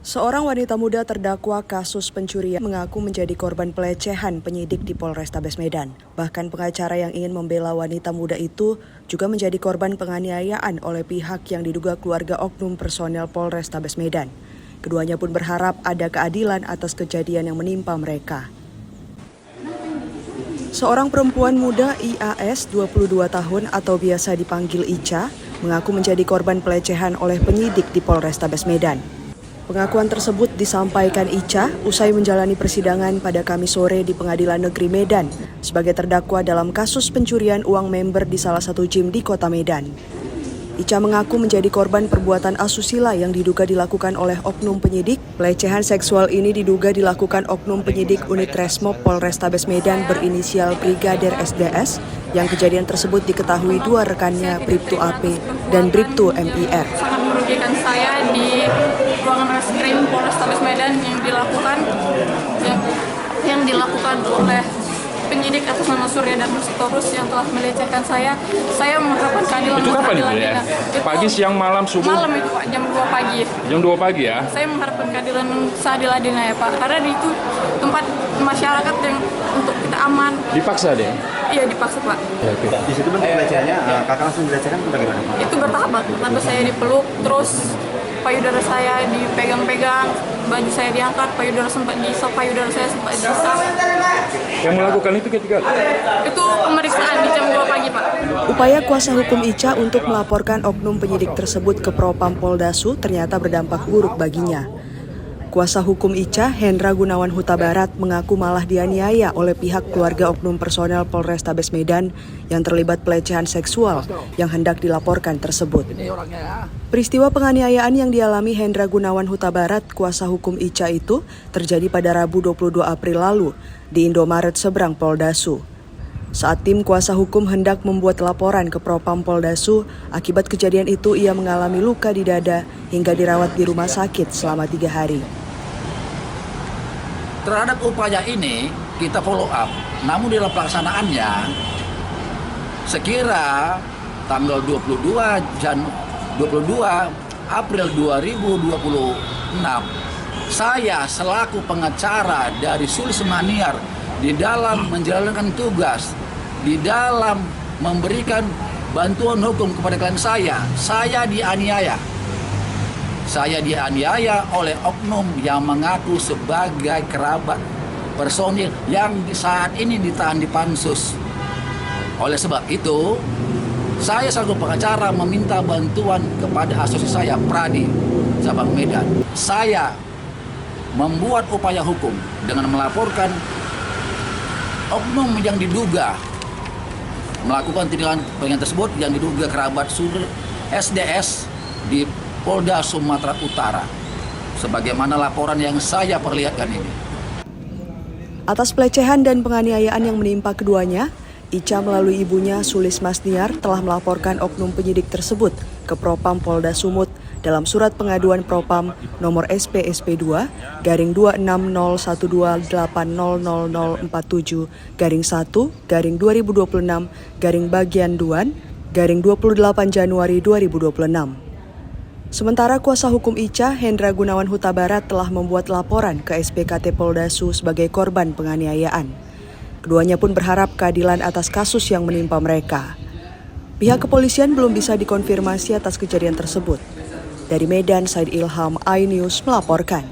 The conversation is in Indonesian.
Seorang wanita muda terdakwa kasus pencurian mengaku menjadi korban pelecehan penyidik di Polrestabes Medan. Bahkan pengacara yang ingin membela wanita muda itu juga menjadi korban penganiayaan oleh pihak yang diduga keluarga oknum personel Polrestabes Medan. Keduanya pun berharap ada keadilan atas kejadian yang menimpa mereka. Seorang perempuan muda IAS 22 tahun atau biasa dipanggil Ica mengaku menjadi korban pelecehan oleh penyidik di Polrestabes Medan. Pengakuan tersebut disampaikan Ica usai menjalani persidangan pada Kamis sore di Pengadilan Negeri Medan sebagai terdakwa dalam kasus pencurian uang member di salah satu gym di Kota Medan. Ica mengaku menjadi korban perbuatan asusila yang diduga dilakukan oleh oknum penyidik. Pelecehan seksual ini diduga dilakukan oknum penyidik unit Resmob Polrestabes Medan berinisial Brigadir SDS yang kejadian tersebut diketahui dua rekannya Bribtu AP dan Bribtu MIR. Sangat merugikan saya di ruangan reskrim Polrestabes Medan yang dilakukan oleh penyidik atas nama Surya dan Sitorus yang telah melecehkan saya. Saya mengharapkan keadilan. Itu kapan itu ya? Pagi, siang, malam, subuh? Malam itu Pak, jam 2 pagi. Jam 2 pagi ya? Saya mengharapkan keadilan seadil-adilnya ya Pak, karena itu tempat masyarakat yang untuk kita aman. Dipaksa deh? Iya dipaksa Pak. Oke. Di situ bentuk pelecehannya, kakak langsung dilecehkan itu bagaimana? Itu bertahap Pak, pertama saya dipeluk, terus payudara saya dipegang-pegang, baju saya diangkat, payudara sempat diisap, payudara saya sempat diisap. Yang melakukan itu ketika? Itu pemeriksaan di jam 2 pagi Pak. Upaya kuasa hukum Ica untuk melaporkan oknum penyidik tersebut ke Propam Poldasu ternyata berdampak buruk baginya. Kuasa hukum Ica, Hendra Gunawan Huta Barat, mengaku malah dianiaya oleh pihak keluarga oknum personel Polrestabes Medan yang terlibat pelecehan seksual yang hendak dilaporkan tersebut. Peristiwa penganiayaan yang dialami Hendra Gunawan Huta Barat, kuasa hukum Ica itu, terjadi pada Rabu 22 April lalu di Indomaret seberang Poldasu. Saat tim kuasa hukum hendak membuat laporan ke Propam Poldasu, akibat kejadian itu ia mengalami luka di dada hingga dirawat di rumah sakit selama 3 hari. Terhadap upaya ini kita follow up, namun dalam pelaksanaannya sekira tanggal 22 April 2026 saya selaku pengacara dari Sulis Maniar di dalam menjalankan tugas, di dalam memberikan bantuan hukum kepada klien saya dianiaya. Saya dianiaya oleh oknum yang mengaku sebagai kerabat personil yang saat ini ditahan di Pansus. Oleh sebab itu, saya selaku pengacara meminta bantuan kepada asosiasi saya, Pradi, Cabang Medan. Saya membuat upaya hukum dengan melaporkan oknum yang diduga melakukan tindakan penganiayaan tersebut yang diduga kerabat SDS di Polda Sumatera Utara, sebagaimana laporan yang saya perlihatkan ini. Atas pelecehan dan penganiayaan yang menimpa keduanya, Ica melalui ibunya Sulis Masniar telah melaporkan oknum penyidik tersebut ke Propam Polda Sumut dalam surat pengaduan Propam nomor SP-SP2 garing 26012800047 garing 1 garing 2026 garing bagian 2 garing 28 Januari 2026. Sementara kuasa hukum Ica, Hendra Gunawan Huta Barat, telah membuat laporan ke SPKT Poldasu sebagai korban penganiayaan. Keduanya pun berharap keadilan atas kasus yang menimpa mereka. Pihak kepolisian belum bisa dikonfirmasi atas kejadian tersebut. Dari Medan, Said Ilham, iNews melaporkan.